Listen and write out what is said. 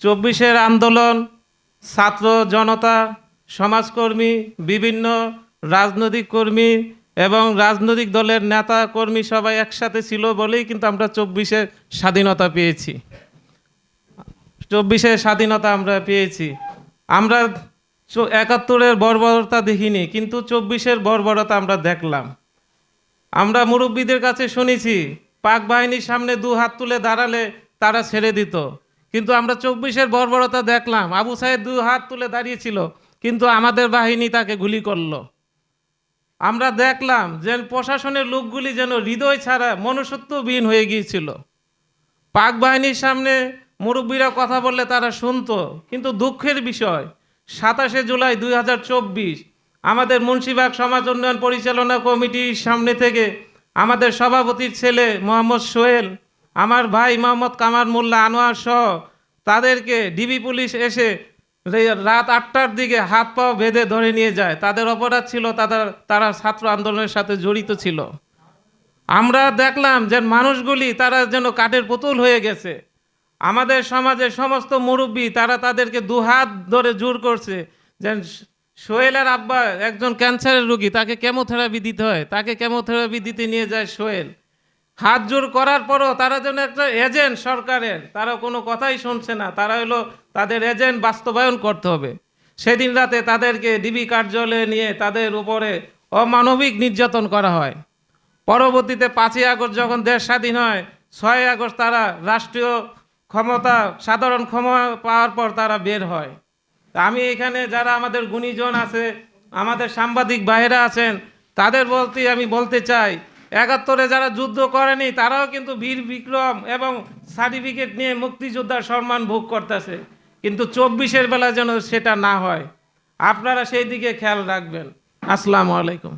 চব্বিশের আন্দোলন, ছাত্র জনতা, সমাজকর্মী, বিভিন্ন রাজনৈতিক কর্মী এবং রাজনৈতিক দলের নেতা কর্মী সবাই একসাথে ছিল বলেই কিন্তু আমরা চব্বিশের স্বাধীনতা পেয়েছি। চব্বিশের স্বাধীনতা আমরা পেয়েছি। আমরা ৭১-এর বর্বরতা দেখিনি, কিন্তু চব্বিশের বর্বরতা আমরা দেখলাম। আমরা মুরব্বীদের কাছে শুনেছি পাক বাহিনীর সামনে দু হাত তুলে দাঁড়ালে তারা ছেড়ে দিত, কিন্তু আমরা চব্বিশের বর্বরতা দেখলাম। আবু সাইদ দু হাত তুলে দাঁড়িয়েছিল, কিন্তু আমাদের বাহিনী তাকে গুলি করলো। আমরা দেখলাম যে প্রশাসনের লোকগুলি যেন হৃদয় ছাড়া মনুষ্যত্ববিহীন হয়ে গিয়েছিল। পাক বাহিনীর সামনে মুরব্বীরা কথা বললে তারা শুনতো, কিন্তু দুঃখের বিষয় ২৭শে জুলাই ২০২৪ আমাদের মুন্সিবাগ সমাজ উন্নয়ন পরিচালনা কমিটির সামনে থেকে আমাদের সভাপতির ছেলে মোহাম্মদ সোহেল, আমার ভাই মোহাম্মদ কামার মোল্লা আনোয়ার সহ তাদেরকে ডিবি পুলিশ এসে রাত ৮টার দিকে হাত পা বেঁধে ধরে নিয়ে যায়। তাদের অপরাধ ছিল তারা ছাত্র আন্দোলনের সাথে জড়িত ছিল। আমরা দেখলাম যে মানুষগুলি তারা যেন কাঠের পুতুল হয়ে গেছে। আমাদের সমাজের সমস্ত মুরব্বী তারা তাদেরকে দুহাত ধরে জোর করছে। যে সোহেলের আব্বা একজন ক্যান্সারের রোগী, তাকে কেমোথেরাপি দিতে হয়, তাকে কেমোথেরাপি দিতে নিয়ে যায় সোহেল। হাত জোর করার পরও তারা যেন একটা এজেন্ট সরকারের, তারা কোনো কথাই শুনছে না। তারা হলো তাদের এজেন্ট বাস্তবায়ন করতে হবে। সেদিন রাতে তাদেরকে ডিবি কার্যালয়ে নিয়ে তাদের উপরে অমানবিক নির্যাতন করা হয়। পরবর্তীতে ৫ই আগস্ট যখন দেশ স্বাধীন হয়, ৬ই আগস্ট তারা রাষ্ট্রীয় ক্ষমতা, সাধারণ ক্ষমতা পাওয়ার পর তারা বের হয়। আমি এখানে যারা আমাদের গুণীজন আছে, আমাদের সাংবাদিক ভাইয়েরা আছেন, তাদের আমি বলতে চাই ৭১-এ যারা যুদ্ধ করেনি তারাও কিন্তু বীর বিক্রম এবং সার্টিফিকেট নিয়ে মুক্তিযোদ্ধার সম্মান ভোগ করতেছে, কিন্তু ২৪-এর বেলা যেন সেটা না হয়। আপনারা সেই দিকে খেয়াল রাখবেন। আসসালামু আলাইকুম।